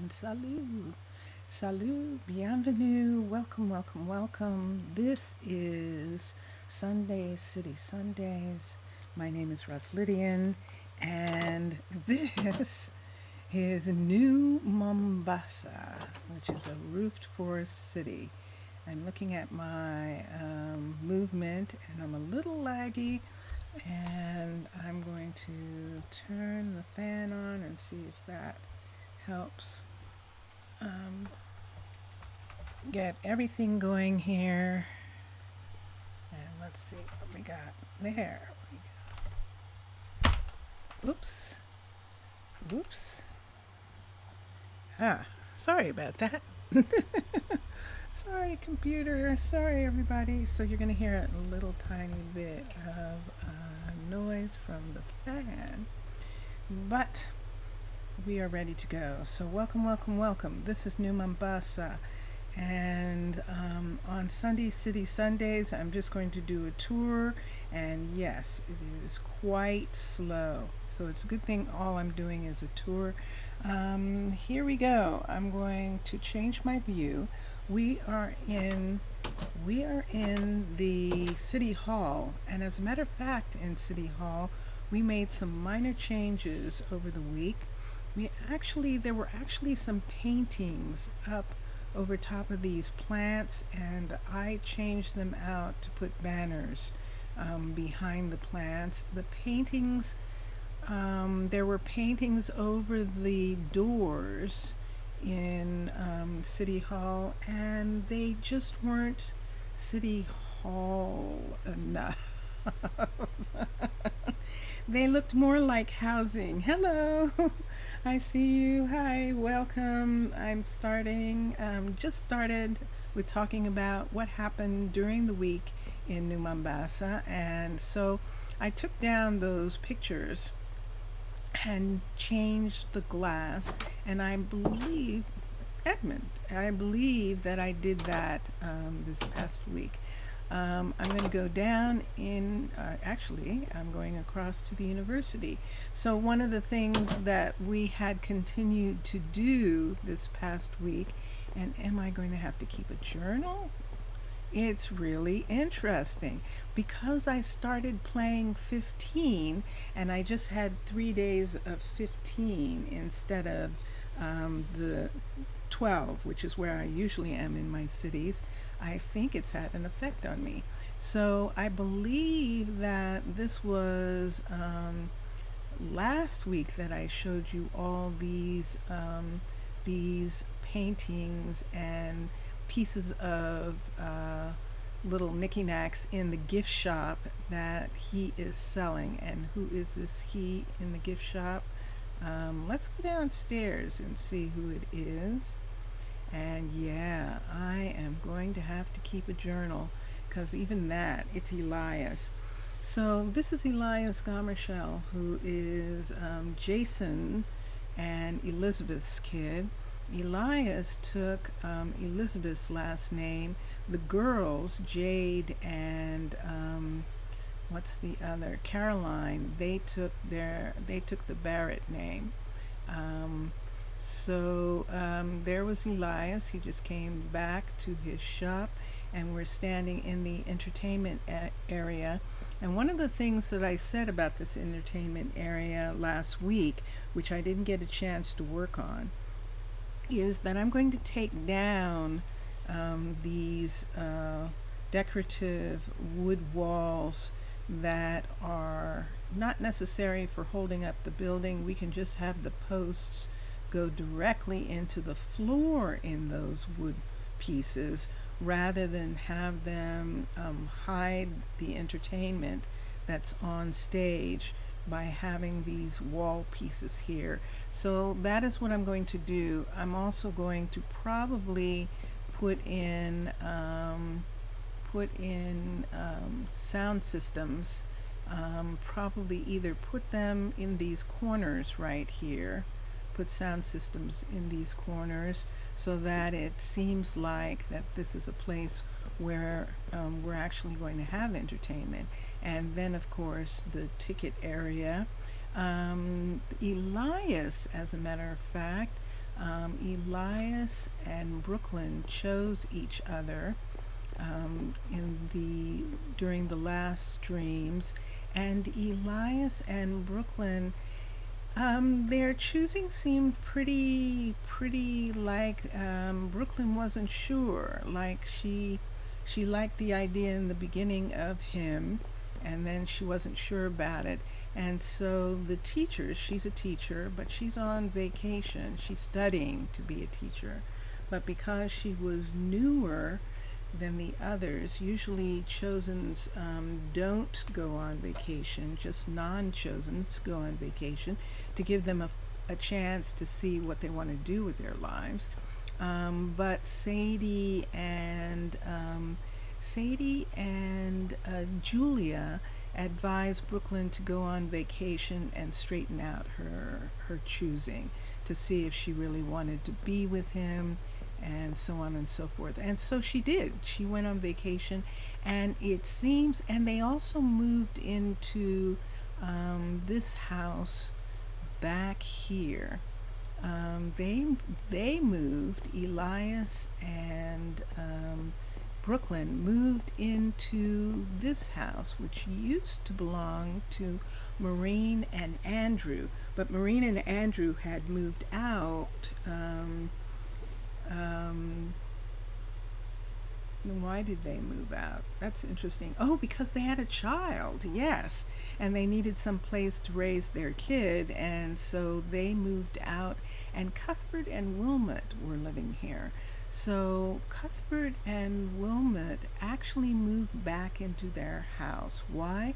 and salut. Salut, bienvenue, welcome, welcome, welcome. This is Sunday City Sundays. My name is Russ Lydian, and this is New Mombasa, which is a roofed forest city. I'm looking at my movement, and I'm a little laggy, and I'm going to turn the fan on and see if that helps get everything going here. And let's see what we got there. Oops. Oops. Sorry about that. Sorry, computer. Sorry, everybody. So you're going to hear a little tiny bit of noise from the fan. But we are ready to go. So welcome, welcome, welcome. This is New Mombasa. And on Sunday City Sundays, I'm just going to do a tour. And yes, it is quite slow. So it's a good thing all I'm doing is a tour. Here we go. I'm going to change my view. We are in the City Hall. And as a matter of fact, in City Hall, we made some minor changes over the week. There were actually some paintings up over top of these plants, and I changed them out to put banners behind the plants. The paintings, there were paintings over the doors in City Hall, and they just weren't City Hall enough. They looked more like housing. Hello, I see you. Hi, welcome. I'm just started with talking about what happened during the week in New Mombasa. And so I took down those pictures and changed the glass. And I believe, I believe that I did that this past week. I'm going to go down I'm going across to the university. So one of the things that we had continued to do this past week, and am I going to have to keep a journal? It's really interesting because I started playing 15 and I just had 3 days of 15 instead of the 12, which is where I usually am in my cities. I think it's had an effect on me. So I believe that this was last week that I showed you all these paintings and pieces of little knickknacks in the gift shop that he is selling. And who is this he in the gift shop? Let's go downstairs and see who it is. And yeah, I am going to have to keep a journal because even that, it's Elias. So this is Elias Gomershell, who is Jason and Elizabeth's kid. Elias took Elizabeth's last name. The girls, Jade and what's the other? Caroline. They took the Barrett name. So there was Elias. He just came back to his shop, and we're standing in the entertainment area. And one of the things that I said about this entertainment area last week, which I didn't get a chance to work on, is that I'm going to take down these decorative wood walls that are not necessary for holding up the building. We can just have the posts go directly into the floor in those wood pieces rather than have them hide the entertainment that's on stage by having these wall pieces here. So that is what I'm going to do. I'm also going to probably put in sound systems, probably either put them in these corners right here, put sound systems in these corners so that it seems like that this is a place where we're actually going to have entertainment. And then of course the ticket area. Elias, as a matter of fact, Elias and Brooklyn chose each other during the last streams, and Elias and Brooklyn, their choosing seemed pretty like Brooklyn wasn't sure. Like she liked the idea in the beginning of him, and then she wasn't sure about it. And so the teacher, she's a teacher, but she's on vacation. She's studying to be a teacher. But because she was newer than the others, usually chosens don't go on vacation, just non-chosens go on vacation to give them a chance to see what they want to do with their lives. But Sadie and Julia advised Brooklyn to go on vacation and straighten out her choosing to see if she really wanted to be with him, and so on and so forth. And so she did. She went on vacation, and it seems, and they also moved into this house back here. They moved. Elias and Brooklyn moved into this house, which used to belong to Maureen and Andrew, but Maureen and Andrew had moved out. Why did they move out? That's interesting. Oh, because they had a child, yes, and they needed some place to raise their kid, and so they moved out, and Cuthbert and Wilmot were living here. So Cuthbert and Wilmot actually moved back into their house. Why?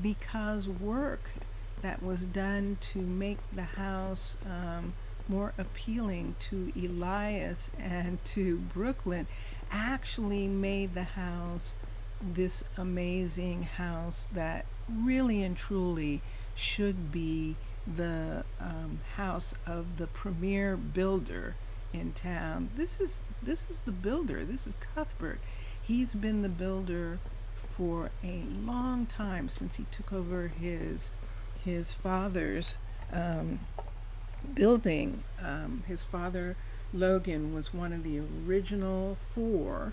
Because work that was done to make the house more appealing to Elias and to Brooklyn actually made the house this amazing house that really and truly should be the house of the premier builder in town. This is the builder. This is Cuthbert. He's been the builder for a long time, since he took over his father's building. His father, Logan, was one of the original four,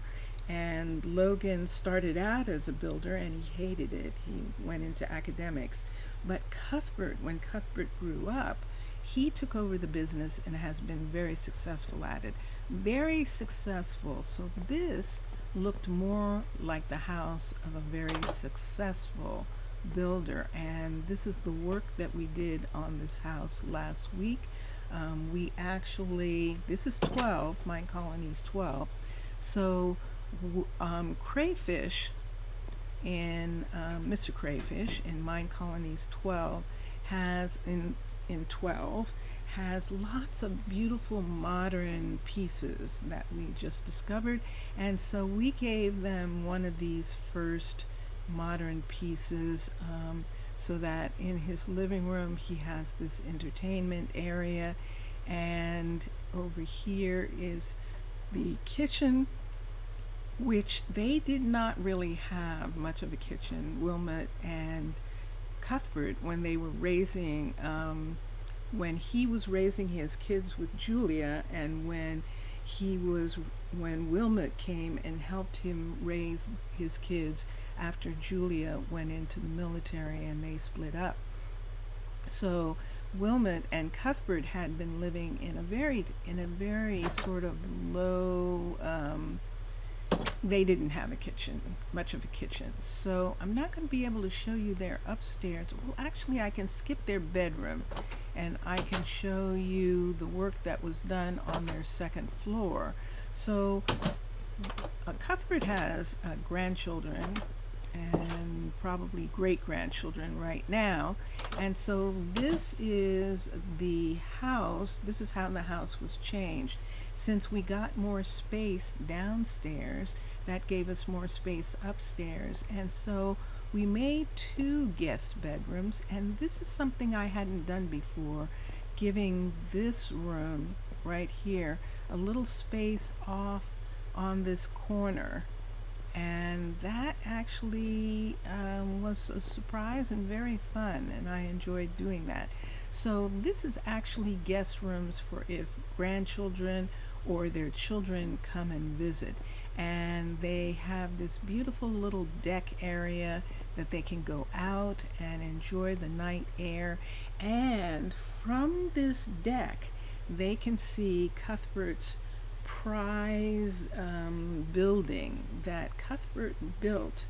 and Logan started out as a builder and he hated it. He went into academics. But Cuthbert, when Cuthbert grew up, he took over the business and has been very successful at it. Very successful. So this looked more like the house of a very successful builder, and this is the work that we did on this house last week. This is 12, Minecolonies 12. So Crayfish in Mr. Crayfish in Minecolonies 12 has in 12 has lots of beautiful modern pieces that we just discovered, and so we gave them one of these first modern pieces, so that in his living room he has this entertainment area, and over here is the kitchen, which they did not really have much of a kitchen. Wilma and Cuthbert, when they were raising when he was raising his kids with Julia, and when Wilma came and helped him raise his kids after Julia went into the military and they split up. So Wilmot and Cuthbert had been living in a very sort of low, they didn't have a kitchen, much of a kitchen. So I'm not going to be able to show you their upstairs. Well, actually I can skip their bedroom and I can show you the work that was done on their second floor. So Cuthbert has grandchildren and probably great-grandchildren right now, and so this is the house. This is how the house was changed. Since we got more space downstairs, that gave us more space upstairs, and so we made 2 guest bedrooms, and this is something I hadn't done before, giving this room right here a little space off on this corner. And that actually was a surprise and very fun, and I enjoyed doing that. So this is actually guest rooms for if grandchildren or their children come and visit. And they have this beautiful little deck area that they can go out and enjoy the night air. And from this deck, they can see Cuthbert's prize building that Cuthbert built,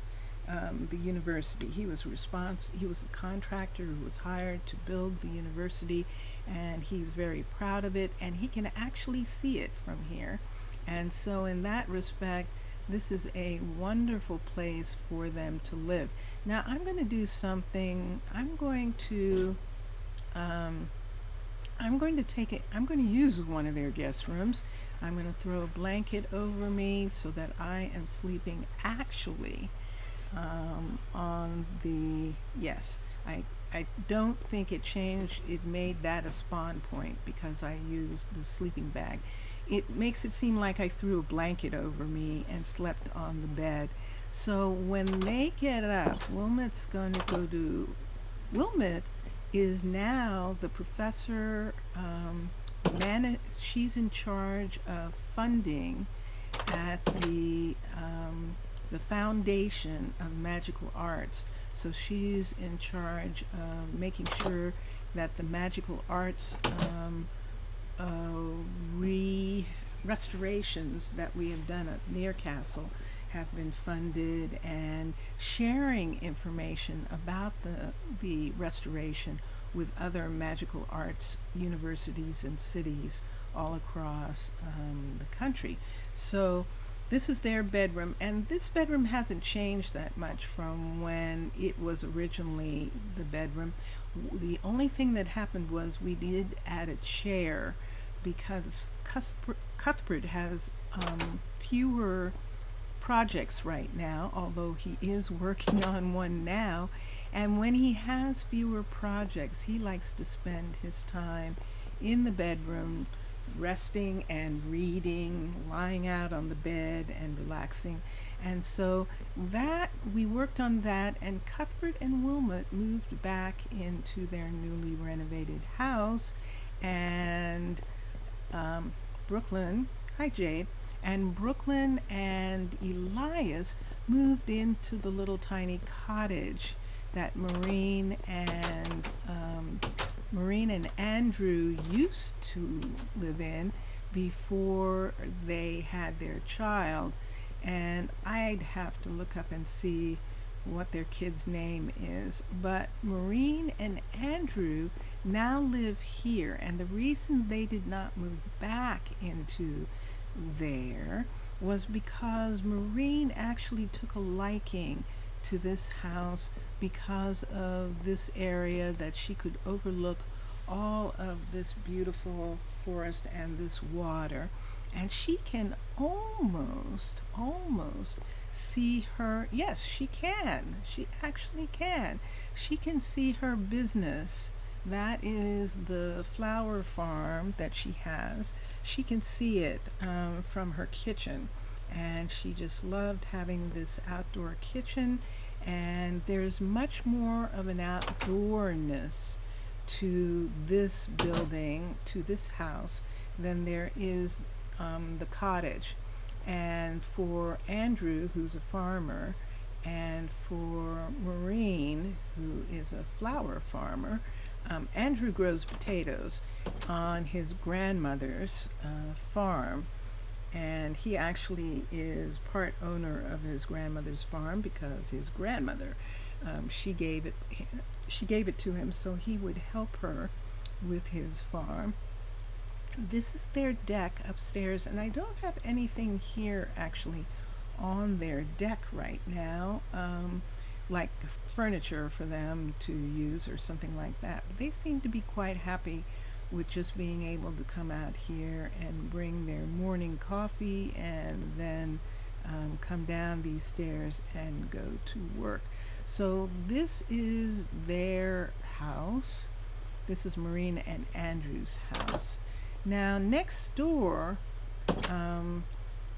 the university. He was a contractor who was hired to build the university, and he's very proud of it, and he can actually see it from here. And so in that respect, this is a wonderful place for them to live. Now I'm going to do something. I'm going to take it. I'm going to use one of their guest rooms. I'm going to throw a blanket over me so that I am sleeping actually on the, yes, I don't think it changed. It made that a spawn point because I used the sleeping bag. It makes it seem like I threw a blanket over me and slept on the bed. So when they get up, Wilmot's going to go to, Wilmot is now the professor, she's in charge of funding at the Foundation of Magical Arts. So she's in charge of making sure that the magical arts restorations that we have done at Castle have been funded, and sharing information about the restoration with other magical arts universities and cities all across the country. So this is their bedroom, and this bedroom hasn't changed that much from when it was originally the bedroom. The only thing that happened was we did add a chair because Cuthbert has fewer projects right now, although he is working on one now. And when he has fewer projects, he likes to spend his time in the bedroom resting and reading, lying out on the bed and relaxing. And so that we worked on that, and Cuthbert and Wilma moved back into their newly renovated house, and Brooklyn, hi Jade, and Brooklyn and Elias moved into the little tiny cottage that Maureen and Andrew used to live in before they had their child. And I'd have to look up and see what their kid's name is. But Maureen and Andrew now live here, and the reason they did not move back into there was because Maureen actually took a liking to this house because of this area that she could overlook all of this beautiful forest and this water, and she can almost see her, yes, she actually can, she can see her business. That is the flower farm that she has. She can see it from her kitchen, and she just loved having this outdoor kitchen. And there's much more of an outdoorness to this building, to this house, than there is the cottage. And for Andrew, who's a farmer, and for Maureen, who is a flower farmer, Andrew grows potatoes on his grandmother's farm, and he actually is part owner of his grandmother's farm because his grandmother, she gave it to him so he would help her with his farm. This is their deck upstairs, and I don't have anything here actually on their deck right now, like furniture for them to use or something like that. But they seem to be quite happy with just being able to come out here and bring their morning coffee and then come down these stairs and go to work. So this is their house. This is Maureen and Andrew's house. Now next door,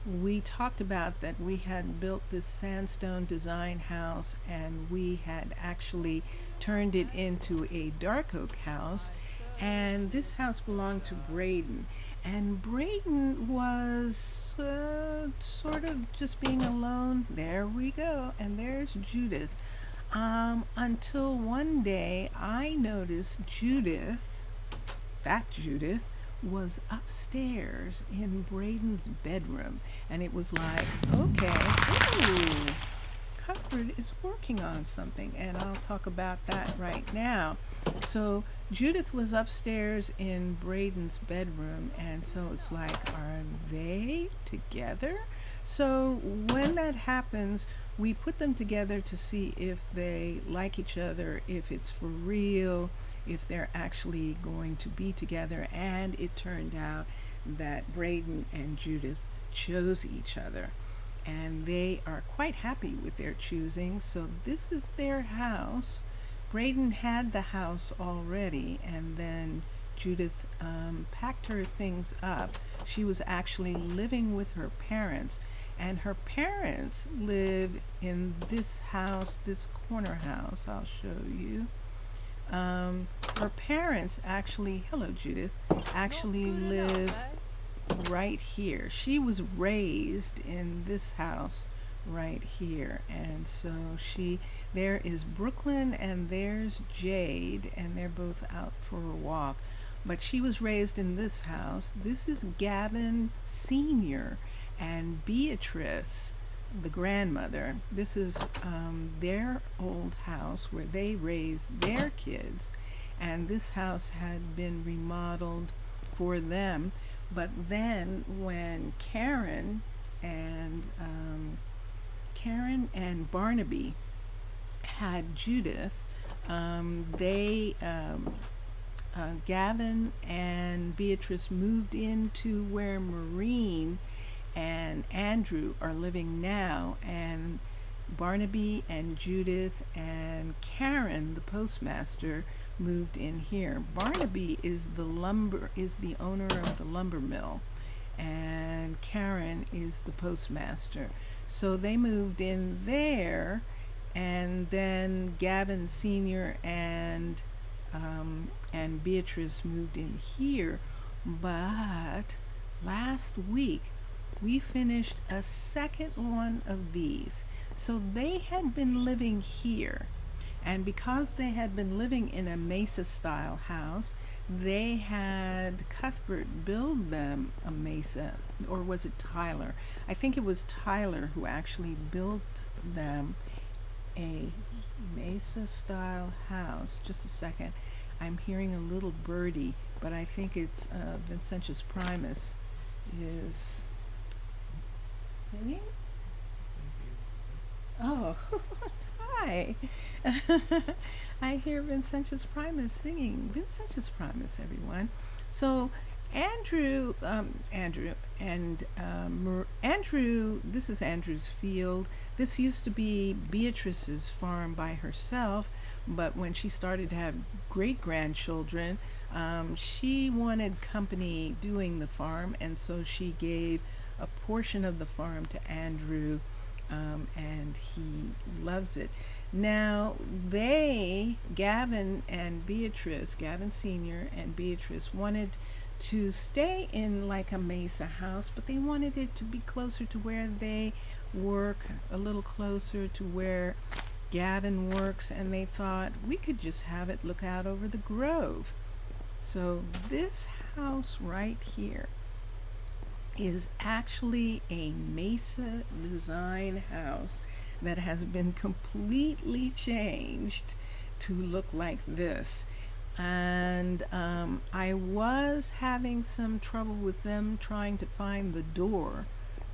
we talked about that we had built this sandstone design house, and we had actually turned it into a dark oak house. And this house belonged to Braden. And Braden was sort of just being alone. There we go. And there's Judith. Until one day I noticed Judith, that Judith, was upstairs in Braden's bedroom. And it was like, okay, ooh, Cuthbert is working on something. And I'll talk about that right now. So Judith was upstairs in Braden's bedroom, and so it's like, are they together? So when that happens, we put them together to see if they like each other, if it's for real, if they're actually going to be together. And it turned out that Braden and Judith chose each other, and they are quite happy with their choosing. So this is their house. Braden had the house already, and then Judith packed her things up. She was actually living with her parents, and her parents live in this house, this corner house. I'll show you. Her parents actually, hello Judith, actually live right here. She was raised in this house right here. And so there is Brooklyn and there's Jade, and they're both out for a walk. But she was raised in this house. This is Gavin Sr. and Beatrice, the grandmother. This is their old house where they raised their kids, and this house had been remodeled for them. But then when Karen and Barnaby had Judith, Gavin and Beatrice moved into where Maureen and Andrew are living now, and Barnaby and Judith and Karen, the postmaster, moved in here. Barnaby is the owner of the lumber mill, and Karen is the postmaster. So they moved in there, and then Gavin Sr. and Beatrice moved in here. But last week we finished a second one of these. So they had been living here, and because they had been living in a Mesa style house, they had Cuthbert build them a Mesa, or was it Tyler? I think it was Tyler who actually built them a Mesa style house. Just a second. I'm hearing a little birdie, but I think it's Vincentius Primus is singing. Oh, hi. I hear Vincentius Primus singing. Vincentius Primus, everyone. So Andrew, this is Andrew's field. This used to be Beatrice's farm by herself, but when she started to have great-grandchildren, she wanted company doing the farm, and so she gave a portion of the farm to Andrew, and he loves it. Now, Gavin Sr. and Beatrice wanted to stay in like a Mesa house, but they wanted it to be closer to where they work, a little closer to where Gavin works, and they thought we could just have it look out over the grove. So this house right here is actually a Mesa design house that has been completely changed to look like this. And I was having some trouble with them trying to find the door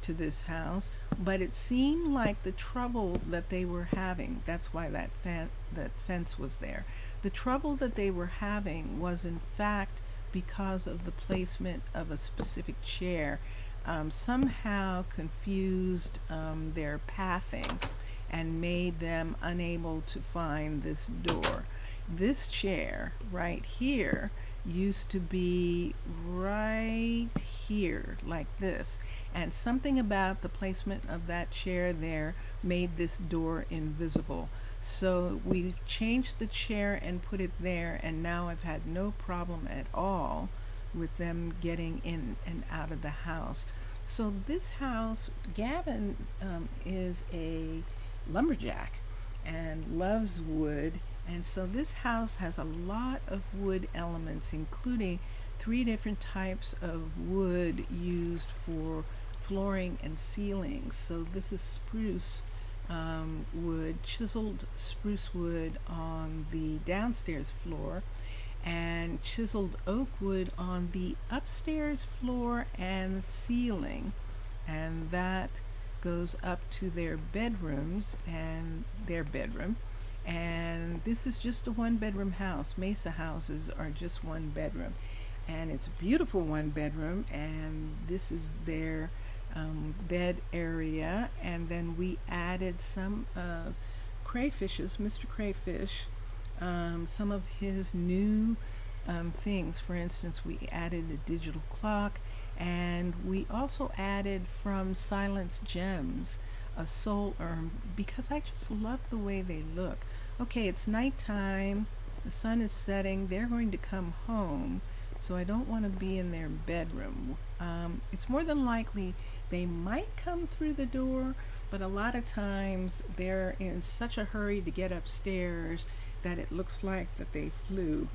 to this house, but it seemed like the trouble that they were having, that's why that fence was there. The trouble that they were having was in fact because of the placement of a specific chair. Somehow confused their pathing and made them unable to find this door. This chair right here used to be right here, like this. And something about the placement of that chair there made this door invisible. So we changed the chair and put it there, and now I've had no problem at all with them getting in and out of the house. So this house, Gavin is a lumberjack and loves wood, and so this house has a lot of wood elements, including 3 different types of wood used for flooring and ceilings. So this is spruce wood, chiseled spruce wood on the downstairs floor, and chiseled oak wood on the upstairs floor and ceiling. And that goes up to their bedrooms and their bedroom. And this is just a 1 bedroom house. Mesa houses are just 1 bedroom. And it's a beautiful 1 bedroom, and this is their bed area. And then we added some crayfishes, Mr. Crayfish, some of his new things. For instance, we added a digital clock, and we also added from Silence Gems a soul urn, because I just love the way they look. Okay, it's nighttime, the sun is setting, they're going to come home, so I don't want to be in their bedroom. It's more than likely they might come through the door, but a lot of times they're in such a hurry to get upstairs that it looks like that they flew.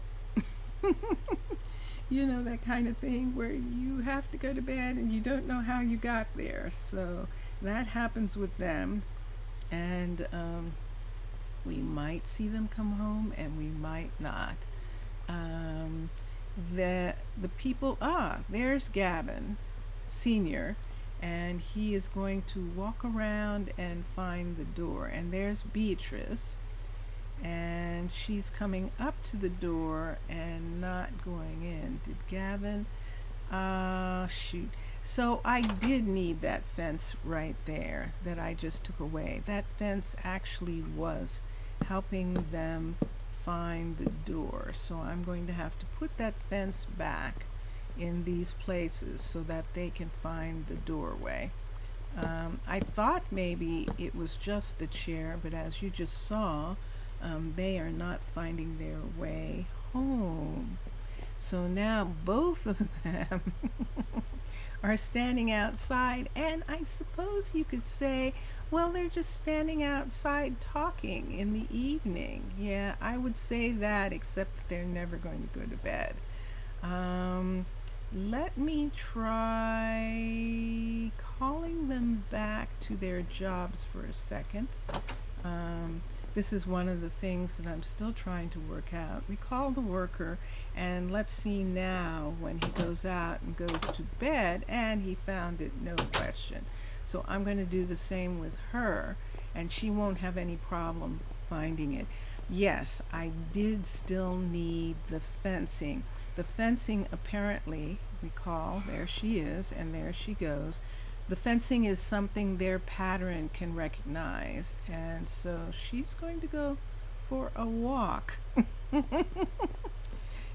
You know, that kind of thing where you have to go to bed and you don't know how you got there. So that happens with them, and we might see them come home and we might not. The people, there's Gavin Senior, and he is going to walk around and find the door. And there's Beatrice, and she's coming up to the door and not going in. Did Gavin? Shoot. So I did need that fence right there that I just took away. That fence actually was helping them find the door. So I'm going to have to put that fence back in these places so that they can find the doorway. I thought maybe it was just the chair, but as you just saw, they are not finding their way home. So now both of them are standing outside, and I suppose you could say, well, they're just standing outside talking in the evening. Yeah, I would say that, except that they're never going to go to bed. Let me try calling them back to their jobs for a second. This is one of the things that I'm still trying to work out. We call the worker, and let's see now when he goes out and goes to bed, and he found it, no question. So I'm going to do the same with her, and she won't have any problem finding it. Yes, I did still need the fencing. The fencing, apparently, recall, there she is, and there she goes. The fencing is something their pattern can recognize, and so she's going to go for a walk.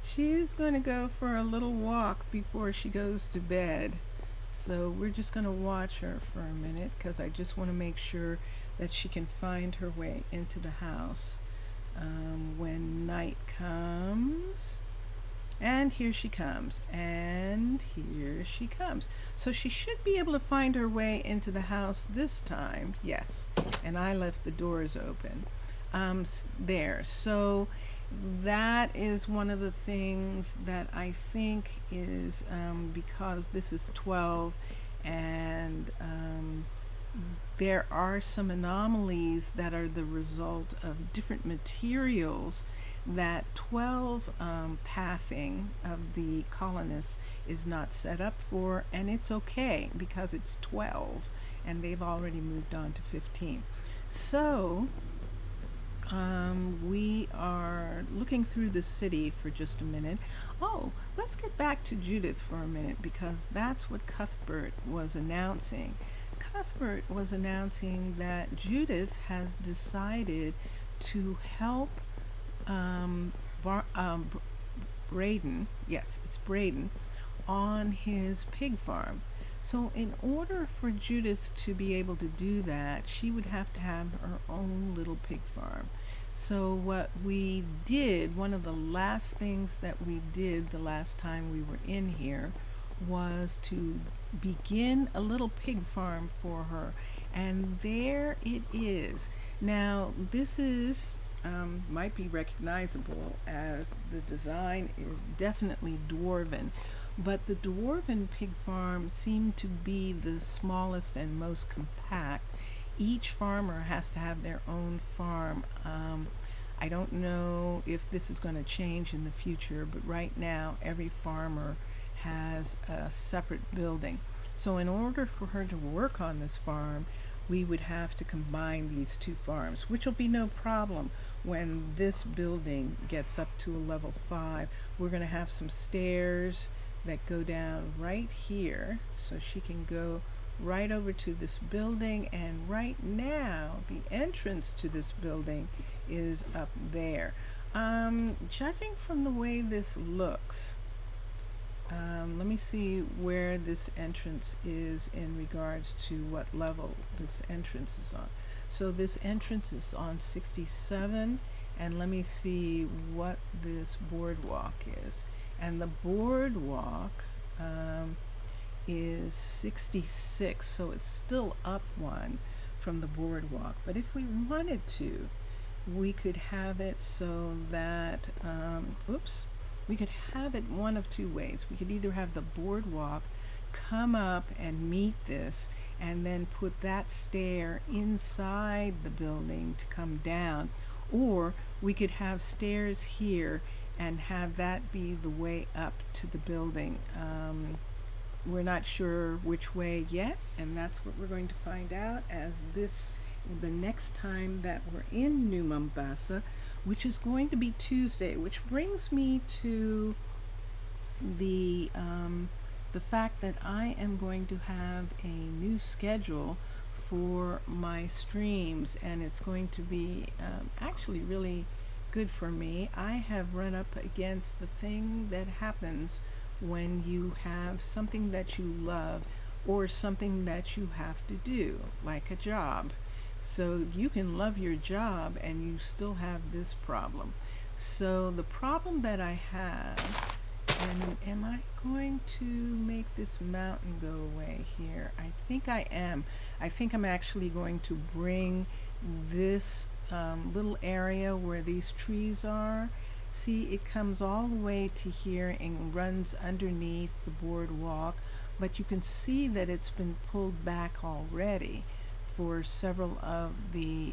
She's going to go for a little walk before she goes to bed. So we're just going to watch her for a minute, because I just want to make sure that she can find her way into the house when night comes. And here she comes, and here she comes. So she should be able to find her way into the house this time. Yes, and I left the doors open. There. So that is one of the things that I think is because this is 12, and there are some anomalies that are the result of different materials that 12 pathing of the colonists is not set up for, and it's okay because it's 12 and they've already moved on to 15. So we are looking through the city for just a minute. Oh, let's get back to Judith for a minute, because that's what Cuthbert was announcing. Cuthbert was announcing that Judith has decided to help Braden, yes, it's Braden, on his pig farm. So in order for Judith to be able to do that, she would have to have her own little pig farm. So what we did, one of the last things that we did the last time we were in here, was to begin a little pig farm for her. And there it is. Now, this is might be recognizable as the design is definitely dwarven, but the dwarven pig farm seemed to be the smallest and most compact. Each farmer has to have their own farm. I don't know if this is going to change in the future, but right now every farmer has a separate building. So in order for her to work on this farm, we would have to combine these two farms, which will be no problem when this building gets up to a level 5. We're going to have some stairs that go down right here, so she can go right over to this building, and right now the entrance to this building is up there. Judging from the way this looks, let me see where this entrance is in regards to what level this entrance is on. So this entrance is on 67, and let me see what this boardwalk is. And the boardwalk is 66, so it's still up one from the boardwalk. But if we wanted to, we could have it so that, we could have it one of two ways. We could either have the boardwalk come up and meet this and then put that stair inside the building to come down, or we could have stairs here and have that be the way up to the building. We're not sure which way yet, and that's what we're going to find out as the next time that we're in New Mombasa, which is going to be Tuesday, which brings me to the fact that I am going to have a new schedule for my streams, and it's going to be actually really good for me. I have run up against the thing that happens when you have something that you love or something that you have to do, like a job. So you can love your job and you still have this problem. So the problem that I have, and am I going to make this mountain go away here? I think I am. I think I'm actually going to bring this little area where these trees are. See, it comes all the way to here and runs underneath the boardwalk, but you can see that it's been pulled back already for several of the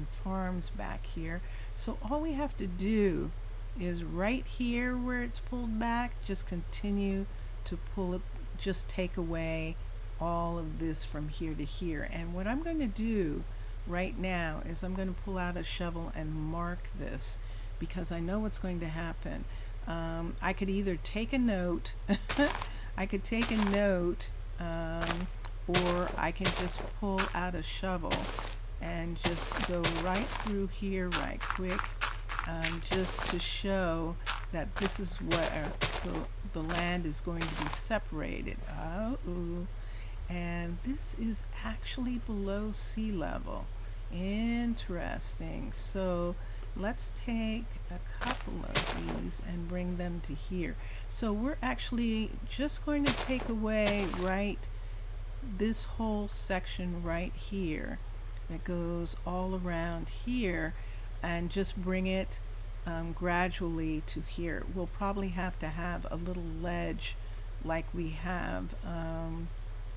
farms back here. So all we have to do is right here where it's pulled back, just continue to pull it, just take away all of this from here to here. And what I'm going to do right now is I'm going to pull out a shovel and mark this, because I know what's going to happen. I could either take a note I could take a note, or I can just pull out a shovel and just go right through here right quick, just to show that this is where the land is going to be separated. And this is actually below sea level. Interesting. So let's take a couple of these and bring them to here. So we're actually just going to take away right this whole section right here that goes all around here, and just bring it gradually to here. We'll probably have to have a little ledge like we have.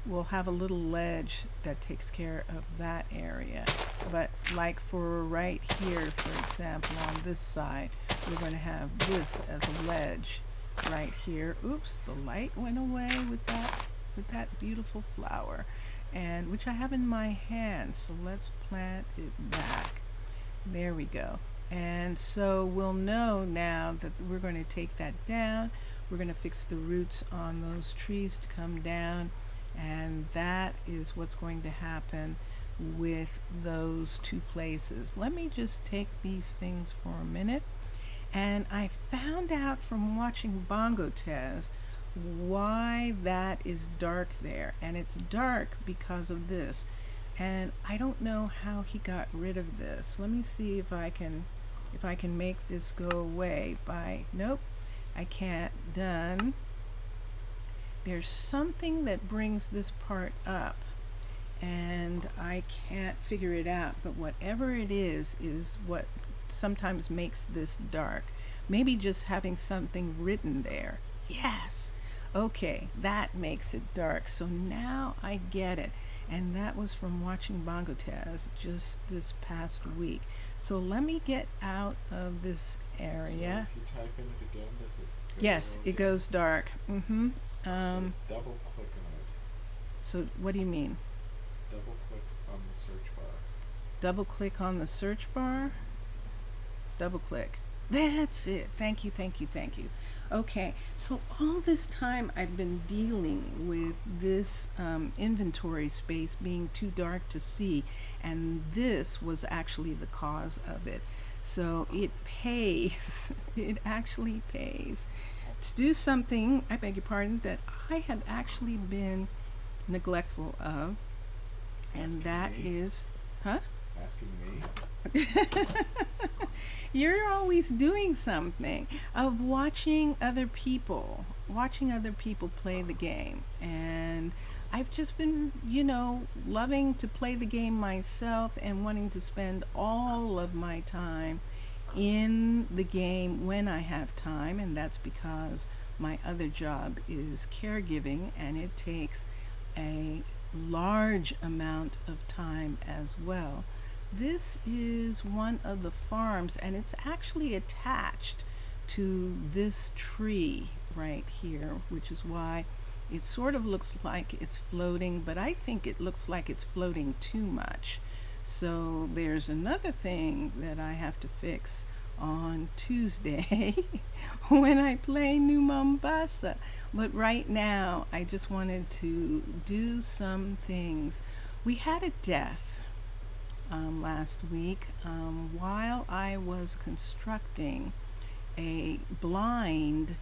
We'll have a little ledge that takes care of that area. But like for right here, for example, on this side, we're going to have this as a ledge right here. Oops, the light went away with that beautiful flower, and which I have in my hand. So let's plant it back. There we go. And so we'll know now that we're going to take that down. We're going to fix the roots on those trees to come down, and that is what's going to happen with those two places. Let me just take these things for a minute, And I found out from watching Bongo Tez why that is dark there. And it's dark because of this. And I don't know how he got rid of this. Let me see if I can make this go away by, nope, I can't. Done. There's something that brings this part up and I can't figure it out, but whatever it is what sometimes makes this dark. Maybe just having something written there. Yes. Okay, that makes it dark. So now I get it. And that was from watching Bongo Taz just this past week. So let me get out of this area. So if you type in it again, does it go Yes, it goes dark. Mm-hmm. So double click on it. So what do you mean? Double click on the search bar. Double click on the search bar. Double click. That's it. Thank you, thank you, thank you. Okay, so all this time I've been dealing with this inventory space being too dark to see, and this was actually the cause of it. So it pays, it actually pays to do something, I beg your pardon, that I have actually been neglectful of, and that is, huh? Asking me? You're always doing something of watching other people play the game. And I've just been, loving to play the game myself and wanting to spend all of my time in the game when I have time. And that's because my other job is caregiving, and it takes a large amount of time as well. This is one of the farms, and it's actually attached to this tree right here, which is why it sort of looks like it's floating, but I think it looks like it's floating too much. So there's another thing that I have to fix on Tuesday when I play New Mombasa. But right now, I just wanted to do some things. We had a death last week while I was constructing a blind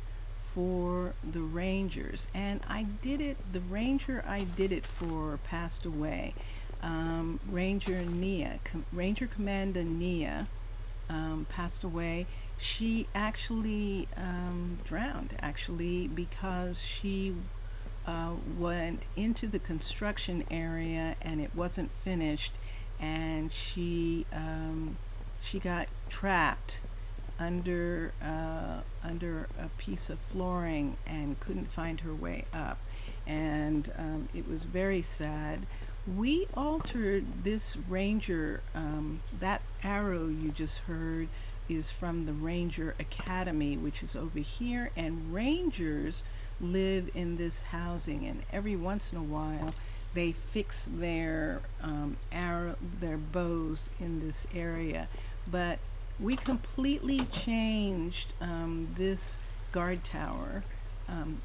for the rangers, and the ranger I did it for passed away. Ranger Commander Nia passed away. She actually drowned because she went into the construction area and it wasn't finished, and she got trapped under a piece of flooring and couldn't find her way up, and it was very sad. We altered this ranger. That arrow you just heard is from the Ranger Academy, which is over here, and rangers live in this housing, and every once in a while they fix their their bows in this area. But we completely changed this guard tower.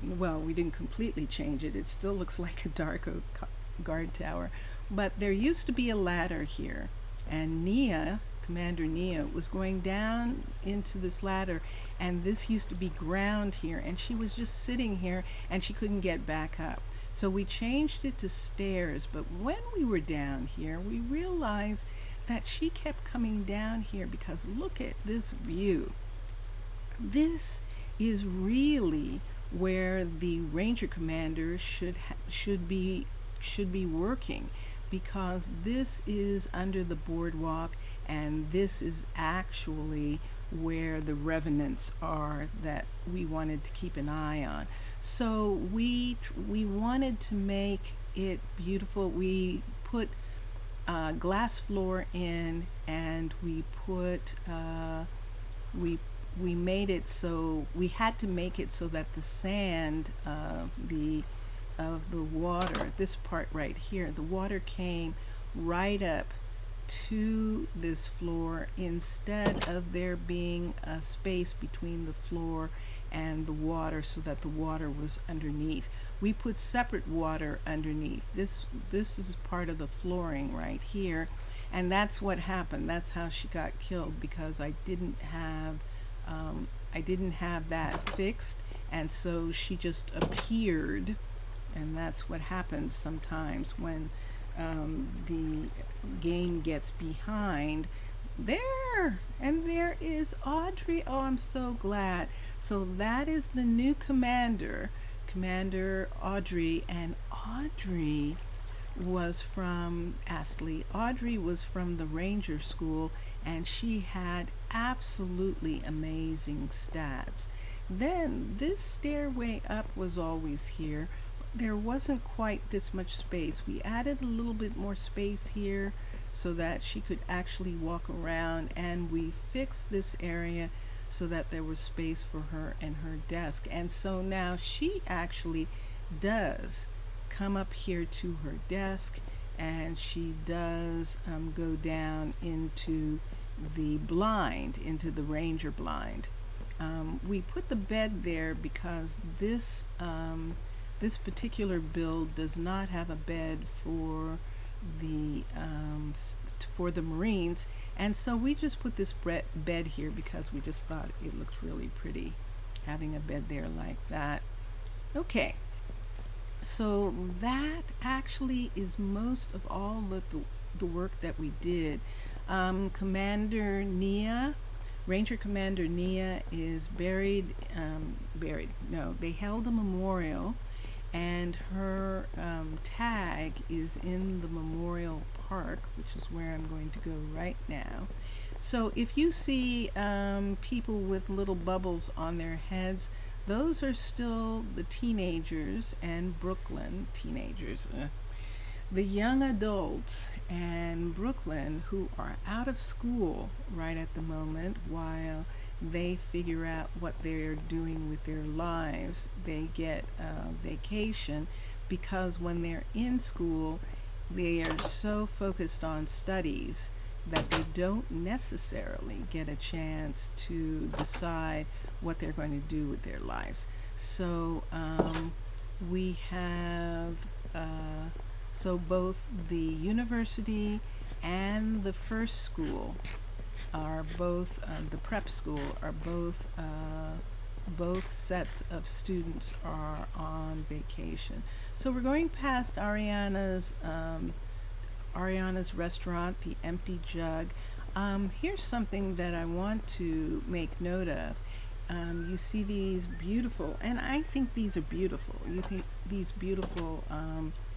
Well, we didn't completely change it. It still looks like a dark oak guard tower. But there used to be a ladder here, and Commander Nia, was going down into this ladder, and this used to be ground here, and she was just sitting here and she couldn't get back up. So we changed it to stairs, but when we were down here, we realized that she kept coming down here because look at this view. This is really where the ranger commander should be working, because this is under the boardwalk, and this is actually where the revenants are that we wanted to keep an eye on. So we wanted to make it beautiful. We put glass floor in, and we put we made it so we had to make it so that the sand of the water, this part right here, the water came right up to this floor instead of there being a space between the floor and the water, so that the water was underneath. We put separate water underneath. This is part of the flooring right here, and that's what happened. That's how she got killed, because I didn't have I didn't have that fixed, and so she just appeared, and that's what happens sometimes when the game gets behind. There! And there is Audrey. Oh, I'm so glad. So that is the new commander, Commander Audrey. And Audrey was from Astley. Audrey was from the Ranger School, and she had absolutely amazing stats. Then this stairway up was always here. There wasn't quite this much space. We added a little bit more space here so that she could actually walk around, and we fixed this area so that there was space for her and her desk. And so now she actually does come up here to her desk, and she does go down into the blind, into the ranger blind. We put the bed there because this this particular build does not have a bed for the Marines, and so we just put this bed here because we just thought it looked really pretty having a bed there like that. Okay, so that actually is most of all the work that we did. Commander Nia, Ranger Commander Nia is buried. No, they held a memorial, and her tag is in the memorial park, which is where I'm going to go right now. So if you see people with little bubbles on their heads, those are still the teenagers and Brooklyn teenagers. The young adults and Brooklyn who are out of school right at the moment while they figure out what they're doing with their lives. They get a vacation because when they're in school, they are so focused on studies that they don't necessarily get a chance to decide what they're going to do with their lives. So we have so both the university and the first school are both the prep school are both sets of students are on vacation. So we're going past Ariana's restaurant, the Empty Jug. Here's something that I want to make note of. You see these beautiful, and I think these are beautiful. You think these beautiful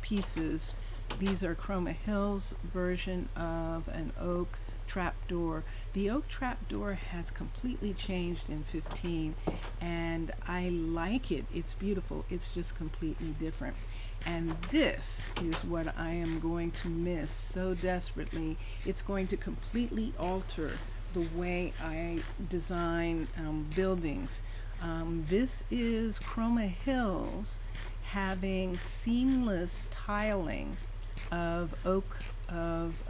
pieces. These are Chroma Hills version of an oak trapdoor. The oak trapdoor has completely changed in 15, and I like it. It's beautiful. It's just completely different. And this is what I am going to miss so desperately. It's going to completely alter the way I design buildings. This is Chroma Hills having seamless tiling of oak, of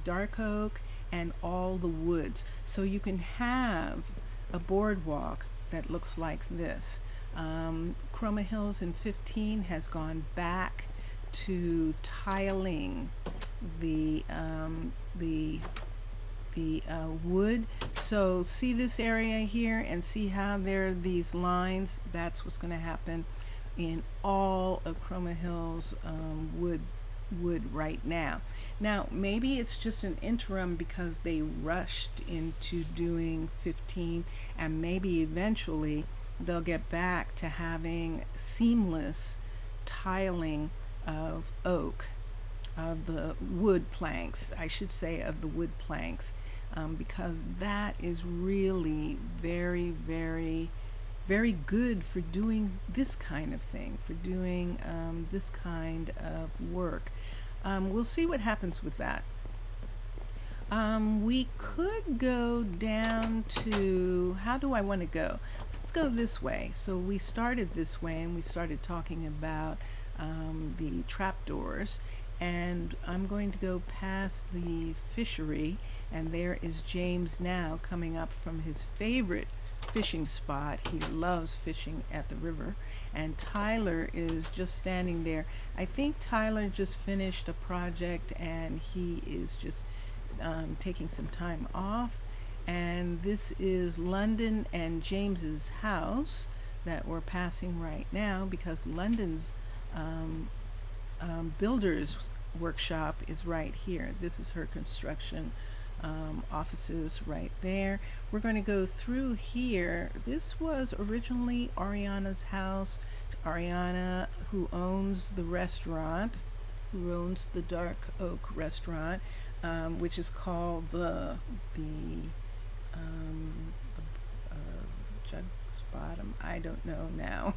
dark oak, and all the woods. So you can have a boardwalk that looks like this. Chroma Hills in 15 has gone back to tiling the wood. So see this area here and see how there are these lines. That's what's going to happen in all of Chroma Hills wood right now. Now maybe it's just an interim because they rushed into doing 15, and maybe eventually they'll get back to having seamless tiling of oak, of the wood planks, I should say, of the wood planks, because that is really very, very, very good for doing this kind of thing, for doing this kind of work. We'll see what happens with that. We could go down to, how do I want to go? Let's go this way. So we started this way, and we started talking about the trapdoors, and I'm going to go past the fishery, and there is James now coming up from his favorite fishing spot. He loves fishing at the river, and Tyler is just standing there. I think Tyler just finished a project, and he is just taking some time off, And this is London and James's house that we're passing right now, because London's builder's workshop is right here. This is her construction offices right there. We're going to go through here. This was originally Ariana's house. Ariana, who owns the restaurant, who owns the Dark Oak restaurant, which is called the Judith's Bottom. I don't know now.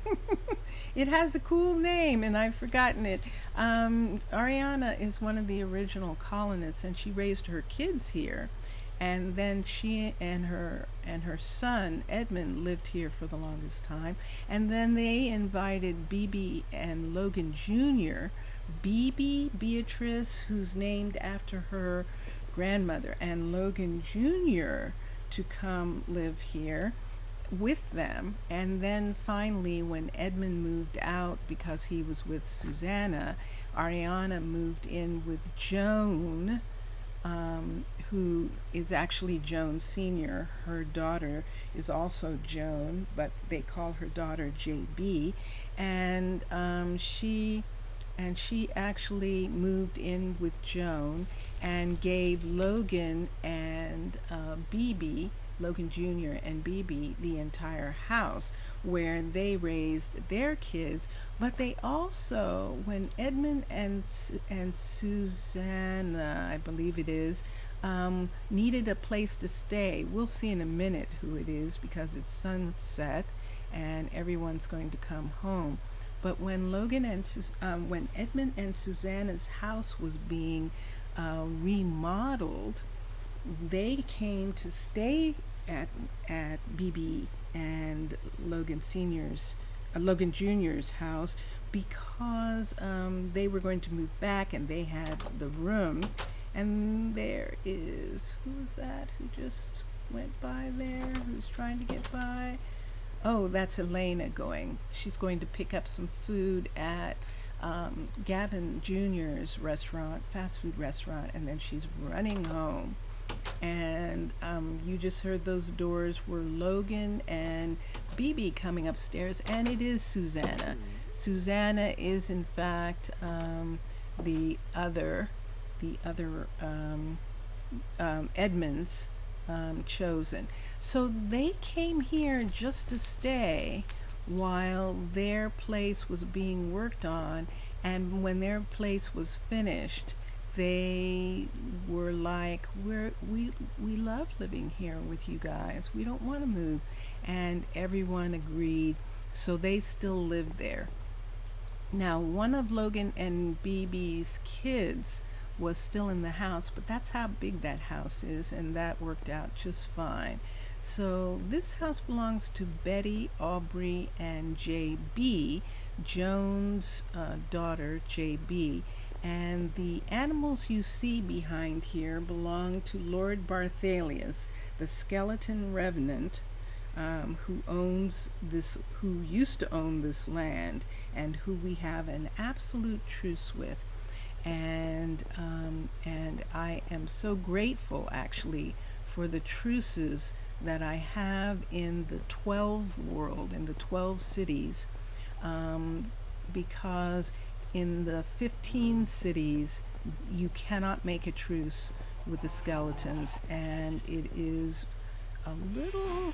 It has a cool name, and I've forgotten it. Ariana is one of the original colonists, and she raised her kids here. And then she and her son Edmund lived here for the longest time. And then they invited BB and Logan Jr. BB Beatrice, who's named after her grandmother, and Logan Jr. to come live here with them. And then finally, when Edmund moved out because he was with Susanna, Ariana moved in with Joan, who is actually Joan Sr. Her daughter is also Joan, but they call her daughter JB. And she actually moved in with Joan and gave Logan and Logan Jr. and BB the entire house where they raised their kids. But they also, when Edmund and Susanna, I believe it is, needed a place to stay. We'll see in a minute who it is, because it's sunset and everyone's going to come home. But when when Edmund and Susanna's house was being remodeled, they came to stay at BB and Logan Jr.'s house, because they were going to move back and they had the room. And there is, who was that who just went by there, who's trying to get by? Oh, that's Elena going. She's going to pick up some food at Gavin Jr.'s restaurant, fast food restaurant, and then she's running home. And you just heard those doors were Logan and BB coming upstairs, and it is Susanna. Susanna is in fact the other Edmund's chosen. So they came here just to stay while their place was being worked on, and when their place was finished, they were like, we love living here with you guys. We don't want to move. And everyone agreed, so they still live there. Now, one of Logan and BB's kids was still in the house, but that's how big that house is, and that worked out just fine. So this house belongs to Betty, Aubrey, and JB, Joan's daughter, JB. And the animals you see behind here belong to Lord Barthelius, the skeleton revenant, who used to own this land, and who we have an absolute truce with. And I am so grateful, actually, for the truces that I have in the 12 world, in the 12 cities, because in the 15 cities you cannot make a truce with the skeletons, and it is a little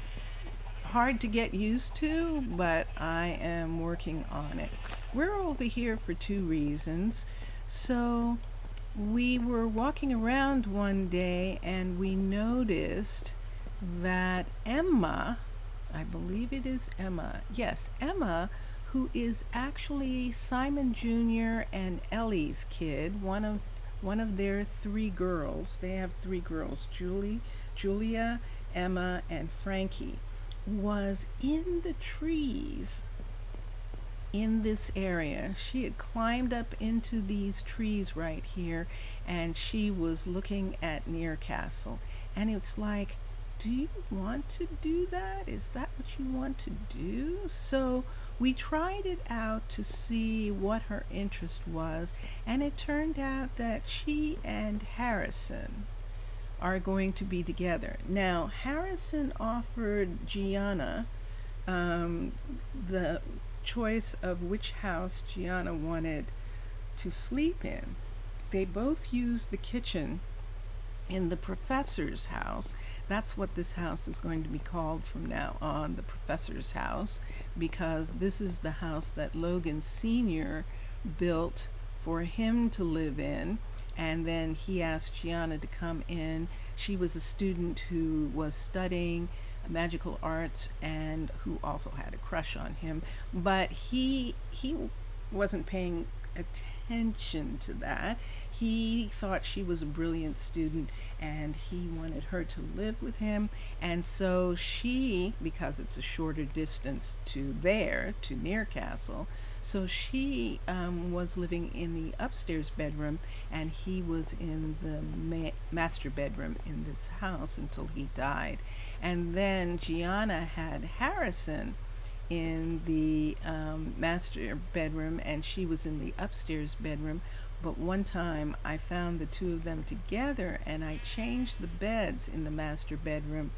hard to get used to, but I am working on it. We're over here for two reasons. So we were walking around one day and we noticed that Emma, I believe it is Emma, yes, Emma, who is actually Simon Jr. and Ellie's kid, one of their three girls. They have three girls, Julia, Emma, and Frankie, was in the trees in this area. She had climbed up into these trees right here, and she was looking at Castle. And it's like, do you want to do that? Is that what you want to do? So we tried it out to see what her interest was, and it turned out that she and Harrison are going to be together. Now, Harrison offered Gianna the choice of which house Gianna wanted to sleep in. They both used the kitchen in the professor's house. That's what this house is going to be called from now on, the professor's house, because this is the house that Logan Sr. built for him to live in. And then he asked Gianna to come in. She was a student who was studying magical arts and who also had a crush on him, but he wasn't paying attention to that. He thought she was a brilliant student and he wanted her to live with him. And so she, because it's a shorter distance to Nearcastle, so she was living in the upstairs bedroom and he was in the master bedroom in this house until he died. And then Gianna had Harrison in the master bedroom and she was in the upstairs bedroom. But one time I found the two of them together and I changed the beds in the master bedroom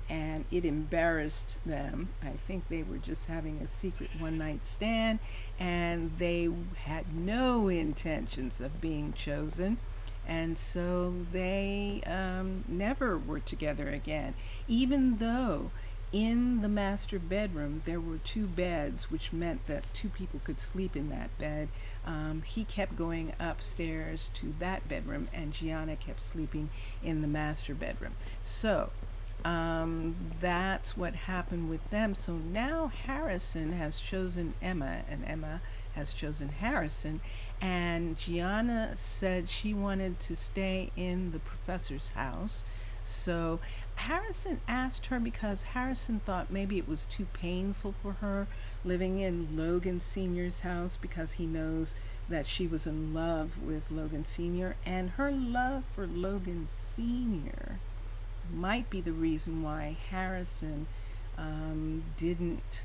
and it embarrassed them. I think they were just having a secret one night stand and they had no intentions of being chosen. And so they never were together again, even though in the master bedroom there were two beds, which meant that two people could sleep in that bed. He kept going upstairs to that bedroom and Gianna kept sleeping in the master bedroom. So that's what happened with them. So now Harrison has chosen Emma and Emma has chosen Harrison, and Gianna said she wanted to stay in the professor's house. So Harrison asked her because Harrison thought maybe it was too painful for her living in Logan Sr.'s house, because he knows that she was in love with Logan Sr. and her love for Logan Sr. might be the reason why Harrison didn't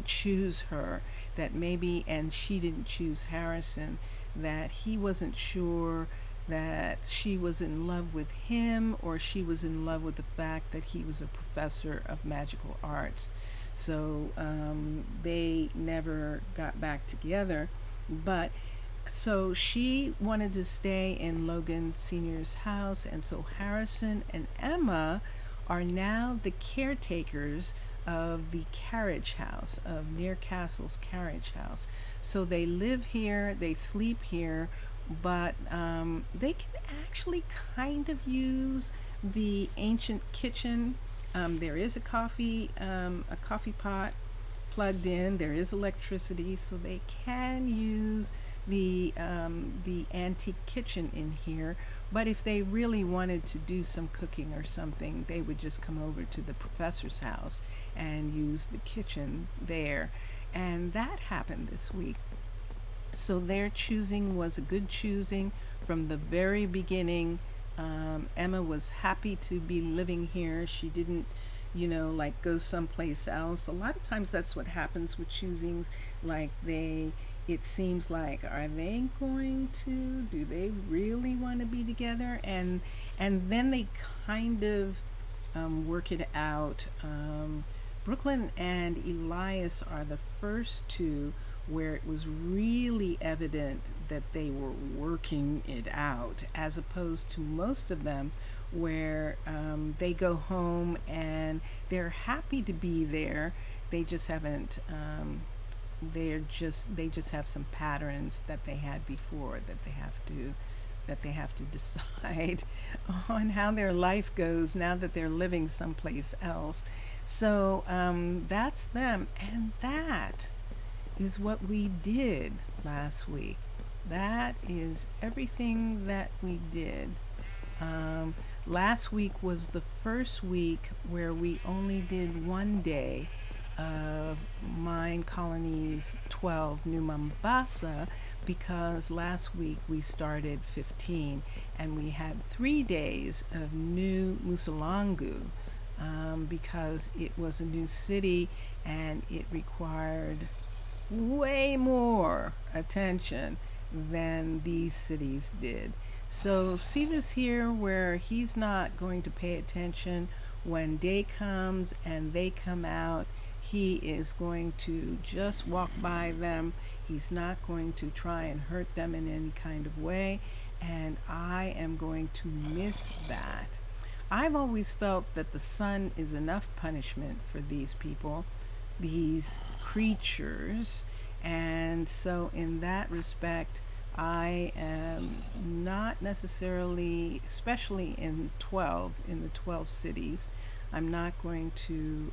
choose her, that maybe, and she didn't choose Harrison, that he wasn't sure that she was in love with him or she was in love with the fact that he was a professor of magical arts. So they never got back together. But so she wanted to stay in Logan Sr.'s house, and so Harrison and Emma are now the caretakers of the carriage house, of Nearcastle's carriage house. So they live here, they sleep here, but they can actually kind of use the ancient kitchen. There is a coffee pot plugged in. There is electricity, so they can use the antique kitchen in here. But if they really wanted to do some cooking or something, they would just come over to the professor's house and use the kitchen there. And that happened this week. So their choosing was a good choosing from the very beginning. Emma was happy to be living here. She didn't, like go someplace else. A lot of times that's what happens with choosings. Like it seems like, are they going to? Do they really want to be together? And then they kind of work it out. Brooklyn and Elias are the first two where it was really evident that they were working it out, as opposed to most of them where they go home and they're happy to be there. They just haven't they just have some patterns that they had before that they have to decide on how their life goes now that they're living someplace else. So that's them, and that is what we did last week. That is everything that we did. Last week was the first week where we only did one day of Minecolonies 12 New Mombasa, because last week we started 15 and we had 3 days of New Musalangu, because it was a new city and it required way more attention than these cities did. So see this here where he's not going to pay attention when day comes and they come out. He is going to just walk by them. He's not going to try and hurt them in any kind of way, and I am going to miss that. I've always felt that the sun is enough punishment for these people, these creatures, and so in that respect, I am not necessarily, especially in the 12 cities, I'm not going to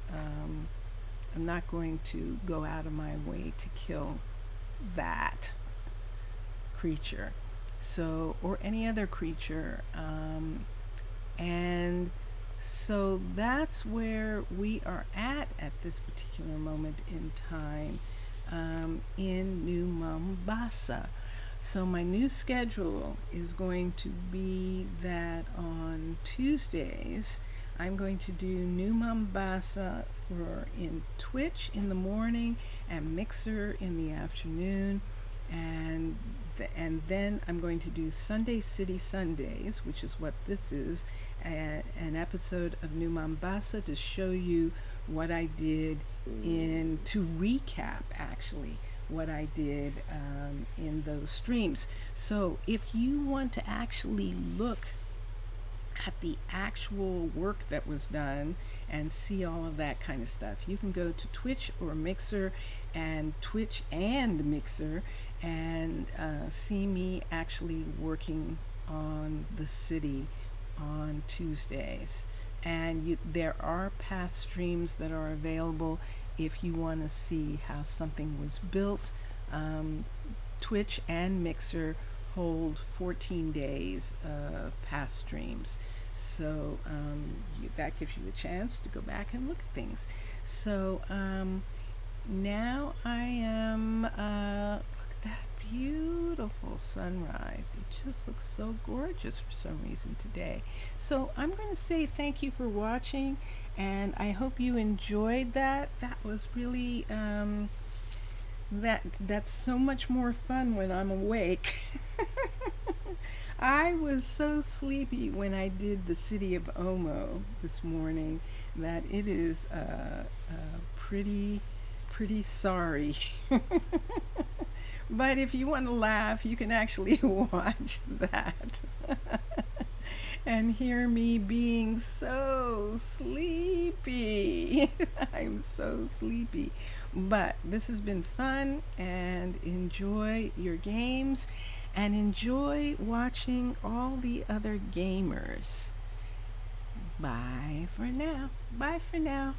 go out of my way to kill that creature, so, or any other creature, and so that's where we are at this particular moment in time, in New Mombasa. So my new schedule is going to be that on Tuesdays I'm going to do New Mombasa in Twitch in the morning and Mixer in the afternoon, and then I'm going to do Sunday City Sundays, which is what this is, an episode of New Mombasa to show you what I did to recap actually what I did in those streams. So if you want to actually look at the actual work that was done and see all of that kind of stuff, you can go to Twitch or Mixer, and Twitch and Mixer, and see me actually working on the city on Tuesdays. And there are past streams that are available if you want to see how something was built. Twitch and Mixer hold 14 days of past streams. So that gives you a chance to go back and look at things. So now I am, look at that beautiful sunrise. It just looks so gorgeous for some reason today. So I'm going to say thank you for watching, and I hope you enjoyed that. That was really, that's so much more fun when I'm awake. I was so sleepy when I did the city of Omo this morning that it is pretty sorry. But if you want to laugh, you can actually watch that and hear me being so sleepy. I'm so sleepy. But this has been fun, and enjoy your games and enjoy watching all the other gamers. Bye for now. Bye for now.